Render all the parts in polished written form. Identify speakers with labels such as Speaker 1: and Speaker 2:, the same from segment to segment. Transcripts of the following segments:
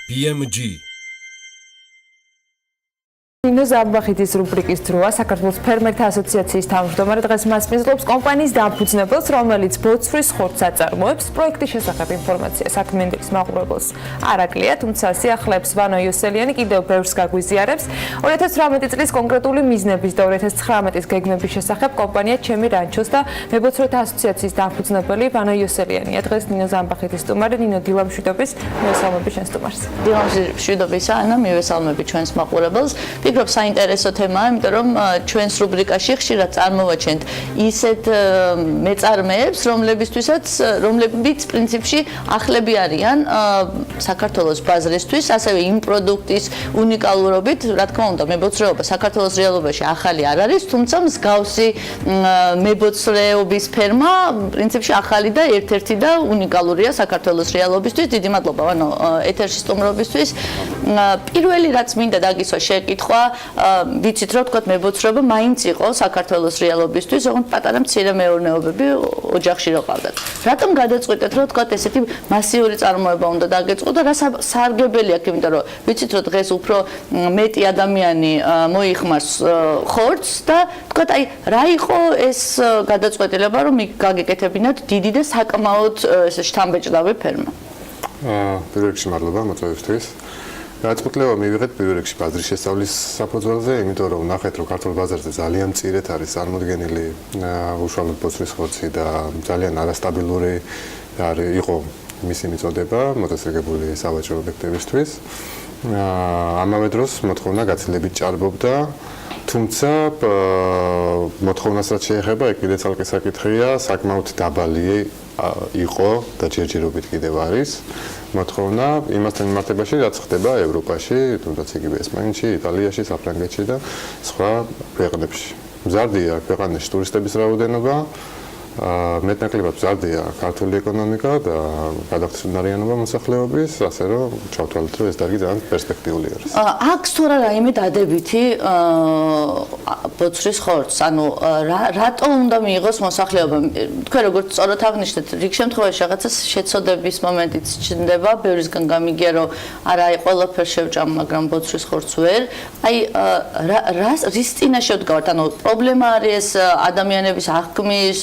Speaker 1: BMG
Speaker 2: ნინო ზამბახიძის რუბრიკის დროა საქართველოს ფერმერთა ასოციაციის თავმჯდომარე დღეს მას მისდევს კომპანიის დამფუძნებელს, რომელიც ბოცვრის ხორცს აწარმოებს. პროექტის შესახებ ინფორმაცია საქმიანობის მაყურებელს არ აკლია, თუმცა სიახლეებს ვანო იოსელიანი კიდევ ბევრს გაგვიზიარებს. 2018 წლის კონკრეტული მიზნების და 2019 გეგმების შესახებ კომპანია ჩემი რანჩოს და მებოცვრთა ასოციაციის დამფუძნებელი ვანო იოსელიანია. დღეს ნინო ზამბახიძის სტუმარი, ნინო დილამშვიდობის, მივესალმები ჩვენს სტუმარს.
Speaker 3: დილამშვიდობისა, ანა, მივესალმები ჩვენს მაყურებელს. ვფიქრობ საინტერესო თემაა, იმიტომ რომ ჩვენს რუბრიკაში ხშირად წარმოვაჩენთ ისეთ მეწარმეებს, რომლებიც პრინციპში ახლები არიან საქართველოს ბაზრისთვის, ასევე იმ პროდუქტის უნიკალურობით, რა თქმა უნდა, მებოცრეობა საქართველოს რეალობაში ახალი არ არის, თუმცა მსგავსი მებოცრეობის ფერმა პრინციპში ახალი და ერთ-ერთი და უნიკალურია საქართველოს რეალობისთვის. დიდი მადლობა, ვანო, ეთერში სტუმრობისთვის. პირველი რაც მინდა დაგისვა შეკითხვა, ვიცით რომ თქვა მებოცრეობა მაინც იყო საქართველოს რეალობისთვის, ოღონდ პატარა მცირე მეურნეობები ოჯახში რო ყავდათ. რატომ გადაწყვეტეთ რომ თქვა ესეთი მასიური წარმოება უნდა დაგეწყო და რა სარგებელი აქვს, იმიტომ რომ ვიცით რომ დღეს უფრო მეტი ადამიანი მოიხმარს ხორცს და თქვა აი რა იყო ეს გადაწყვეტილება რომ გაგეკეთებინათ დიდი და საკმაოდ ესე შთამბეჭდავი ფერმა.
Speaker 4: პირველ რიგში მადლობა მოწვევისთვის. გადაწყვეტილება მივიღეთ პირველ რიგში ბაზრის შესწავლის საფუძველზე, იმიტომ რომ ნახეთ რომ ქართულ ბაზარზე ძალიან მწირედ არის წარმოდგენილი უშუალოდ ბოცვრის ხორცი და ძალიან არასტაბილური იყო მისი მიწოდება მოწესრიგებული სავაჭრო ობიექტებისთვის. ამავე დროს მოთხოვნა გაცილებით ჭარბობდა, თუმცა მოთხოვნას რაც შეეხება, ეგ კიდე ცალკე საკითხია, საკმაოდ დაბალი იყო და ჯერჯერობით კიდევ არის მოთხოვნა იმასთან მიმართებაში, რაც ხდება ევროპაში, თუნდაც იგივე ესპანეთში, იტალიაში, საფრანგეთში და სხვა ქვეყნებში. მზარდია ქვეყანაში ტურისტების რაოდენობა, მეტნაკლებად მზარდია ქართული ეკონომიკა და გადახდარიანობა მოსახლეობის, ასე რომ ჩავთვალეთ, რომ ეს დარგი ძალიან პერსპექტიული არის.
Speaker 3: აქვს თუ არა რაიმე დადებითი ბოცვრის ხორცს, ანუ რატო უნდა მიიღოს მოსახლეობამ? თქვენ როგორც სწორად აღნიშნეთ, რიგ შემთხვევაში რაღაცა შეცოდების მომენტიც ჩნდება, ბევრისგან გამიგია, რომ არა ყველაფერს შევჭამ, მაგრამ ბოცვრის ხორცს ვერ. აი რის წინა შევდგავართ? ანუ პრობლემა არის ადამიანების აღქმის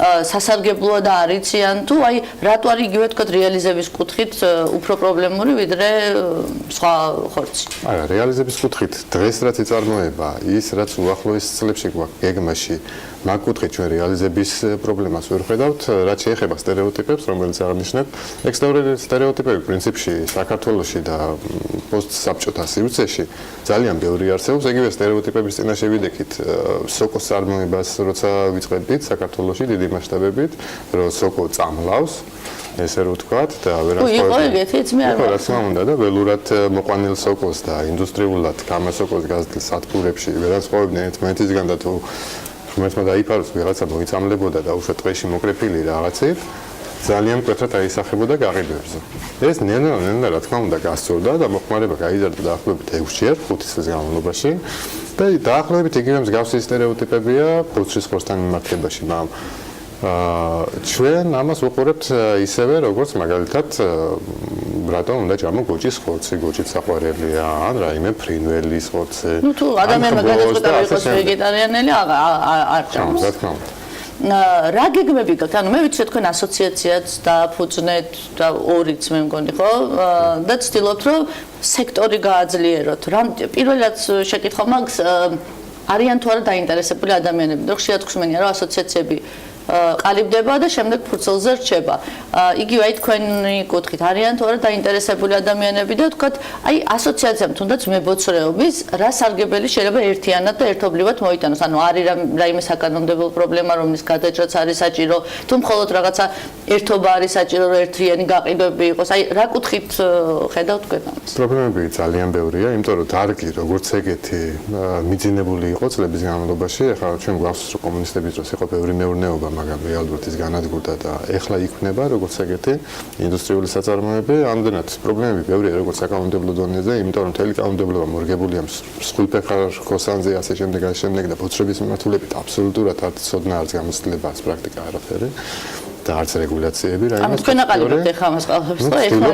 Speaker 3: სასარგებლოა და არიციან თუ აი რატო არის იგივე თქვა რეალიზების კუთხით უფრო პრობლემური ვიდრე სხვა ხორცი?
Speaker 4: არა, რეალიზების კუთხით დღეს რაც იწარმოება, ის რაც უახლოეს წლებში გვაქვს გეგმაში, მაგ კუთხით ჩვენ რეალიზების პრობლემას ვერ ხედავთ, რაც შეეხება სტერეოტიპებს, რომელიც აღნიშნეთ. ეგ სტერეოტიპები პრინციპში საქართველოში და პოსტსაბჭოთა სივრცეში ძალიან ბევრი არსებობს. ეგივე სტერეოტიპების წინაშე ვიდექით სოკოს წარმოებას, როცა ვიწყებდით საქართველოში დიდი მასშტაბებით, რომ სოკო წამლავს, ესე რომ ვთქვათ და
Speaker 3: იყო ეგეთი ძმე არ
Speaker 4: რა თქმა უნდა და ველურად მოყვანილ სოკოს და ინდუსტრიულად გამასოკოს გაზრდილ სადგურებში ვერასწორებდნენ ერთმანეთისგან და თუ ღმერთმა დაიფაროს ვიღაცა მოიწამლებოდა და უშუალოდ ტყეში მოკრეფილი რაღაცით ძალიან მკვეთრად აისახებოდა გაყიდვებზე. ეს ნენა რა თქმა უნდა გასწორდა და მოხმარება გაიზარდა დაახლოებით 6-ჯერ 5 წლის განმავლობაში და დაახლოებით იგივე მსგავსი სტერეოტიპებია ბოცვრის ხორცთან მიმართებაში, მაგრამ ჩვენ ამას ვუყურებთ ისევე, როგორც მაგალითად რატომ უნდა ჭამო გოჭის ხორცი, გოჭით საყვარელია, ან რაიმე ფრინველის ხორცი.
Speaker 3: ნუ თუ ადამიანმა გადაწყვეტა იყოს ვეგეტარიანელი, არ ჭამს.
Speaker 4: რა თქმა უნდა.
Speaker 3: რა გეგმები გაქვთ? ანუ მე ვიცი თქვენ ასოციაციაც დააფუძნეთ და ორიც მე მგონი ხო? და ცდილობთ რომ სექტორი გააძლიეროთ. პირველი რაც შეკითხვა მაქვს, არიან თუ არა დაინტერესებული ადამიანები? და ხშირად ხსმენია რომ ასოციაციები ყალიბდება და შემდეგ ფურცელზე რჩება. იგივე აი თქვენი კუთხით არიან თუ არა დაინტერესებული ადამიანები და თქვათ აი ასოციაციამ თუნდაც მებოცრეობის რა სარგებელი შეიძლება ერთიანად და ერთობლივად მოიტანოს? ანუ არის რაიმე საკანონმდებლო პრობლემა, რომლის გადაჭრაც არის საჭირო, თუ მხოლოდ რაღაცა ერთობა არის საჭირო, რომ ერთიანი გაყიდვები იყოს? აი რა კუთხით ხედავთ თქვენ ამას?
Speaker 4: პრობლემები ძალიან ბევრია, იმიტომ რომ დარგი როგორც ეგეთი მიძინებული იყო წლების განმავლობაში, ახლა ჩვენ გვახსოვს რომ კომუნისტების დროს იყო ბევრი მეურნეობა, მაგრამ რეალურად ის განადგურდა და ეხლა იქნება როგორც ეგეთი ინდუსტრიული საწარმოები. ამდენად პრობლემები ბევრია როგორც საკანონმდებლო დონეზე, იმიტომ რომ მთელი კანონმდებლობა მორგებულია მსხვილფეხარ ხოსანზე, ასე შემდეგ და ბოცვრების მიმართულებით აბსოლუტურად არ ცოდნა არც გამოცდილება, არც პრაქტიკა არაფერი. და არც რეგულაციები,
Speaker 3: ამას თქვენ აყალიბებთ ეხლა ამას ყველაფერს და ეხლა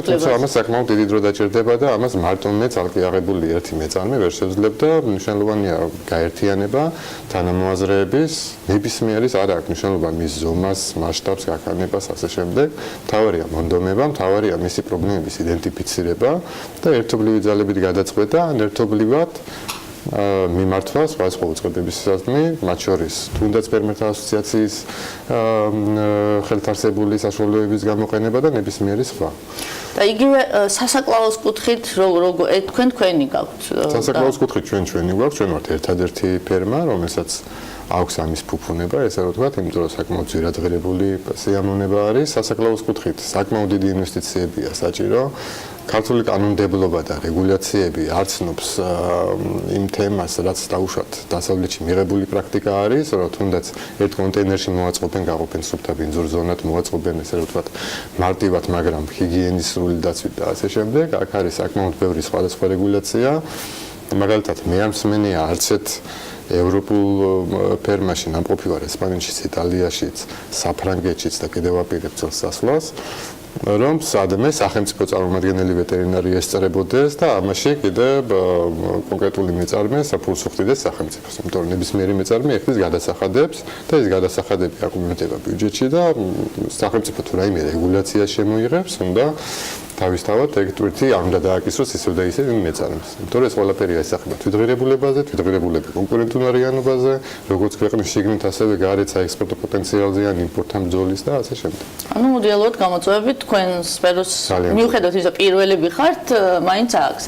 Speaker 4: თუმცა ამას საკმაოდ დიდი დრო დაჭირდება და ამას მარტო მე ცალკე აღებული ერთი მეწარმე ვერ შევძლებდა. მნიშვნელოვანია გაერთიანება, თანამოაზრეების, ნებისმიერი არა აქვს მნიშვნელობა მის ზომას, მასშტაბს, გაქანებას, ასე შემდეგ. მთავარია მონდომება, მთავარია მისი პრობლემების იდენტიფიცირება და ერთობლივი ძალებით გადაწყვეტა, ან ერთობლივად მიმართვა სხვა უწყებების საზმი, მათ შორის თუნდაც ფერმერთა ასოციაციის ხელთარსებული საშუალებების გამოყენება და ნებისმიერი სხვა.
Speaker 3: და იგივე სასაკლაოს კუთხით თქვენი გაქვთ.
Speaker 4: სასაკლაოს კუთხით ჩვენი გვაქვს, ჩვენ ვართ ერთადერთი ფერმა, რომელსაც აქვს ამის ფუფუნება, ესე რომ ვთქვათ, იმიტომ რომ საკმაოდ ძვირადღირებული სიამოვნება არის, სასაკლაოს კუთხით საკმაოდ დიდი ინვესტიციებია საჭირო. ქართული კანონმდებლობა და რეგულაციები არცნობს იმ თემას, რაც დაუშვათ დასავლეთში მიღებული პრაქტიკა არის, რომ თუნდაც ერთ კონტეინერში მოაწყობენ, გაყოფენ სუფთა ბინძურ ზონად, მოაწყობენ, ესე რომ ვთქვათ, მარტივად, მაგრამ ჰიგიენის სრული დაცვით და ასე შემდეგ. აქ არის საკმაოდ ბევრი სხვადასხვა რეგულაცია. მაგალითად, მე ამ მსმენია არც ერთ ევროპულ ფერმაში ნამყოფი ვარ ესპანეთშიც, იტალიაშიც, საფრანგეთშიც და კიდევ აპირებ წელს სასვლას. რომ სადმე სახელმწიფო წარმომადგენელი ვეტერინარი ესწრებოდეს და ამაში კიდევ კონკრეტული მეწარმე საფულს უხდიდეს სახელმწიფოს. იმიტომ რომ ნებისმიერი მეწარმე ეხლის გადასახადებს და ეს გადასახადები აკუმულირდება ბიუჯეტში და სახელმწიფო თუ რაიმე რეგულაცია შემოიღებს, უნდა თავისთავად ეგ ტვირთი არ უნდა დააკისროს ისევ და ისევ იმ მეწარმეს. იმიტომ რომ ეს ყველაფერი აისახება თვითღირებულებაზე, თვითღირებულები კონკურენტუნარიანობაზე, როგორც ქვეყნის შიგნით, ასევე გარეთ საექსპორტო პოტენციალზე ან იმპორტთან ბრძოლის და ასე შემდეგ.
Speaker 3: ანუ მოდიალოდ გამოწვევებით თქვენ სფეროს მიუხედავად იმისა, პირველები ხართ, მაინც აქვს.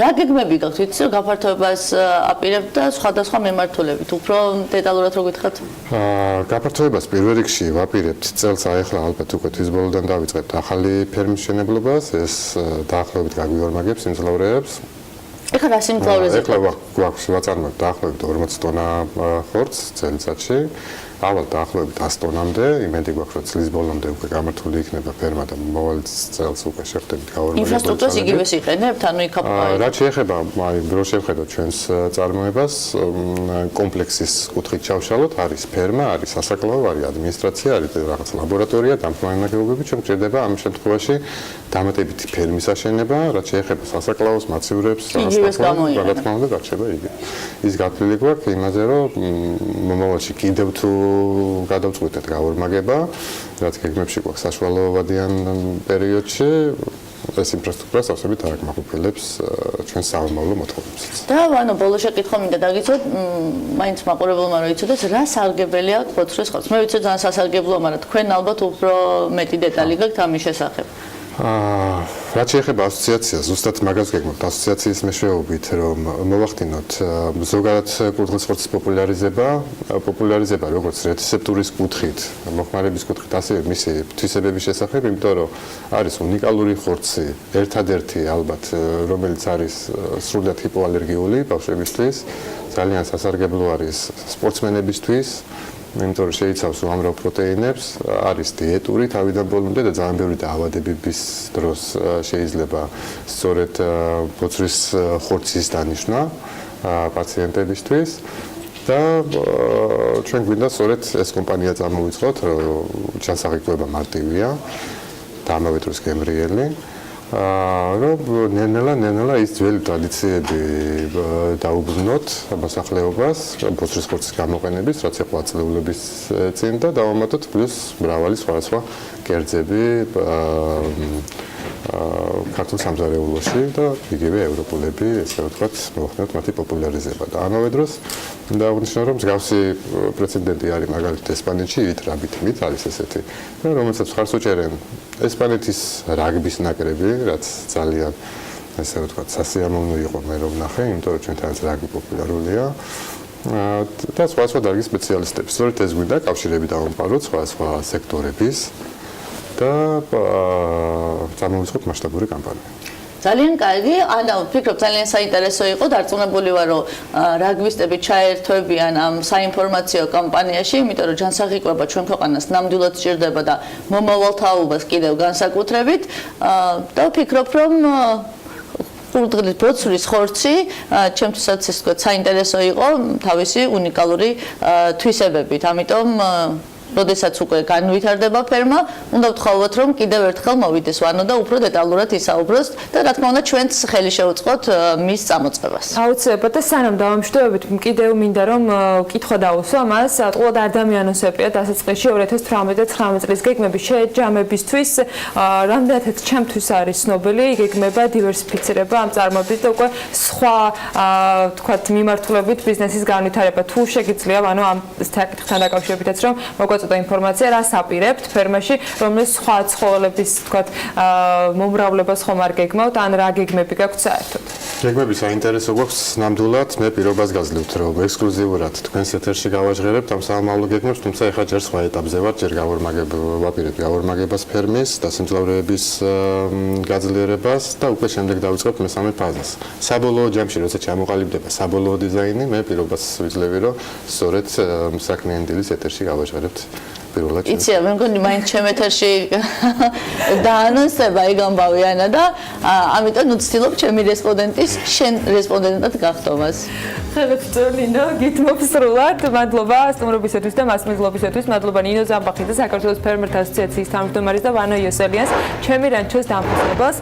Speaker 3: რა გეგმები გაქვთ, იცი რომ გაფართოებას აპირებთ და სხვადასხვა მიმართულებით, უფრო დეტალურად რო გითხრათ?
Speaker 4: გაფართოებას პირველ რიგში ვაპირებთ წელს აეხლა ალბათ უკვე თვის ბოლოდან დავიწყებთ ახალი ფერმის მშენებლობას, ეს დაახლოებით გაგვიორმაგებს სიმძლავრეებს.
Speaker 3: ეხლა რა სიმძლავრეზე?
Speaker 4: ეხლა გვაქვს ვაწარმოებთ დაახლოებით 40 ტონა ხორცს წელიწადში. ავალ დაახლოებით 100 ტონამდე, იმედი გვაქვს რომ წლის ბოლომდე უკვე გამართული იქნება ფერმა და მოვალ წელს უკვე შევხვდებით გაორმაგებულ.
Speaker 3: ინფრასტრუქტურას იგივეს იყენებთ, ანუ იქ
Speaker 4: რაც შეეხება, რო შევხედოთ ჩვენს წარმოებას, კომპლექსის კუთხით ჩავშალოთ, არის ფერმა, არის სასაკლაო, არის ადმინისტრაცია, არის რაღაც ლაბორატორია, დამფუძნებელი ნაგებობები, ჩვენ გვჭირდება ამ შემთხვევაში დამატებითი ფერმის აშენება, რაც შეეხება სასაკლაოს, მაცივრებს, რა თქმა უნდა, დარჩება იგი. ის გათვლილი გვაქვს იმაზე, რომ მომავალში კიდევ თუ გადავწყვეტეთ გაორმაგება, რაც გეგმებში გვაქვს საშუალოვადიან პერიოდში, ეს ინფრასტრუქტურა სავსებით არ აკმაყოფილებს ჩვენს სამომავლო მოთხოვნებს.
Speaker 3: და ვანო, ბოლო შეკითხვა მინდა დაგიცოთ, მაინც მაყურებელმა რომ იცოდეს, რა სარგებელი აქვს ბოცვრის ხორცს? მე ვიცი ძალიან სასარგებლოა, მაგრამ თქვენ ალბათ უფრო მეტი დეტალი გაქვთ ამის შესახებ.
Speaker 4: რაც შეეხება ასოციაციას, ზუსტად მაგას გეგმავთ ასოციაციის მეშვეობით, რომ მოვახდინოთ ზოგადად კურდღლის ხორცის პოპულარიზება როგორც რეცეპტურის კუთხით, მოხმარების კუთხით, ასევე მისი თვისებების შესახებ, იმიტომ რომ არის უნიკალური ხორცი, ერთადერთი ალბათ, რომელიც არის სრულად ჰიპოალერგიული ბავშვებისთვის, ძალიან სასარგებლო არის სპორტსმენებისთვის. იმიტომ რომ შეიცავს უამრავ პროტეინებს, არის დიეტური თავიდან ბოლომდე და ძალიან ბევრი დაავადებების დროს შეიძლება სწორედ ბოცვრის ხორცის დანიშვნა პაციენტებისთვის და ჩვენ გვინდა სწორედ ეს კომპანია წარმოვიწყოთ, რომ ჩასაღებება მარტივია და ამავე დროს გემრიელი. რომ ნელა ის ძველი ტრადიციები დაუბრუნოთ მოსახლეობას ბოცვრის ხორცის გამოყენების, რაც იყო აწლეულების წინ და დავამატოთ პლუს მრავალი სხვადასხვა კერძები ქართულ სამზარეულოში და იგივე ევროპულები, ესე ვთქვათ, მოახდინოთ მათი პოპულარიზება და ამავე დროს დაუნიშნო რომ მსგავსი პრეცედენტი არის მაგალითად ესპანეთში, რაბითმით არის ესეთი, რომელსაც მხარს უჭერენ ესპანეთის რაგბის ნაკრები, რაც ძალიან ესე ვთქვათ, სასიამოვნო იყო მე რომ ნახე, იმიტომ რომ ჩვენთანაც რაგბი პოპულარულია და სხვა დარგის სპეციალისტები. სწორედ ეს გვინდა კავშირები დავამყაროთ სხვა სექტორების და წარმოვიწყოთ მასშტაბური კამპანია.
Speaker 3: ძალიან კარგი, ანუ ვფიქრობ ძალიან საინტერესო იყო, დარწმუნებული ვარ, რომ რაგბისტები ჩაერთვებიან ამ საინფორმაციო კამპანიაში, იმიტომ რომ ჯანსაღიკვება ჩვენ ქვეყანას ნამდვილად სჭირდება და მომავალ თაობას კიდევ განსაკუთრებით და ვფიქრობ, რომ კურდღლის ბოცვრის ხორცი ჩემთვისაც ეს ვთქვათ საინტერესო იყო თავისი უნიკალური თვისებებით. ამიტომ როდესაც უკვე განვითარდება ფერმა, უნდა ვთხოვოთ, რომ კიდევ ერთხელ მოვიდეს ვანო და უფრო დეტალურად ისაუბროს და რა თქმა უნდა ჩვენც ხელი შევუწყოთ მის წამოწყებას.
Speaker 2: აუცილებლად და სანამ დავამშვიდობებით, კიდევ მინდა რომ კითხვა დავუსვა მას, ყოველ ადამიანოს ეპია დასაწყისში 2018-19 წლის გეგმების შეჯამებისთვის, რამდენადაც ჩემთვის არის ცნობილი, გეგმება დივერსიფიცირება ამ წარმოების და უკვე სხვა თქვათ მიმართულებით ბიზნესის განვითარება. თუ შეგიძლია, ანუ ამ საკითხთან დაკავშირებითაც რომ მოგვაწოდო ინფორმაცია, რას აპირებთ ფერმაში, რომელიც სხვა ცხოველების თქვათ მომრავლებას ხომ არ გეგმავთ, ან რა გეგმები გაქვთ საერთოდ?
Speaker 4: გეგმები საინტერესო გვაქვს ნამდვილად, მე პირობას გაძლევთ, რომ ექსკლუზიურად თქვენს ეთერში გავაჟღერებთ ამ სამომავლო გეგმებს, თუმცა ეხლა ჯერ სხვა ეტაპზე ვართ, ჯერ ვაპირებთ გავორმაგებას ფერმის, დასამძლავრეების გაძლიერებას და უკვე შემდეგ დავიწყებთ მესამე ფაზას. საბოლოო ჯამში, როცა ჩამოყალიბდება საბოლოო დიზაინი, მე პირობას ვიძლევი, რომ სწორედ საქმიანი დილის ეთერში გავაჟღერებთ პირველად.
Speaker 3: იცი, მე მგონი მაინც ჩემ ეთერში დაანონსება ეგ ამბავი ანა და ამიტომ ვცდილობ ჩემი რესპონდენტის შენ რესპონდენტად გახდომას.
Speaker 2: ხელმწიფე ნინო, გითმობ სრულად, მადლობა სტუმრობისათვის და მასმედლობისათვის, მადლობა ნინო ზამბახიძე, საქართველოს ფერმერთა ასოციაციის თავმჯდომარის და ვანო იოსელიანს, ჩემი რანჩოს დამფუძნებელს.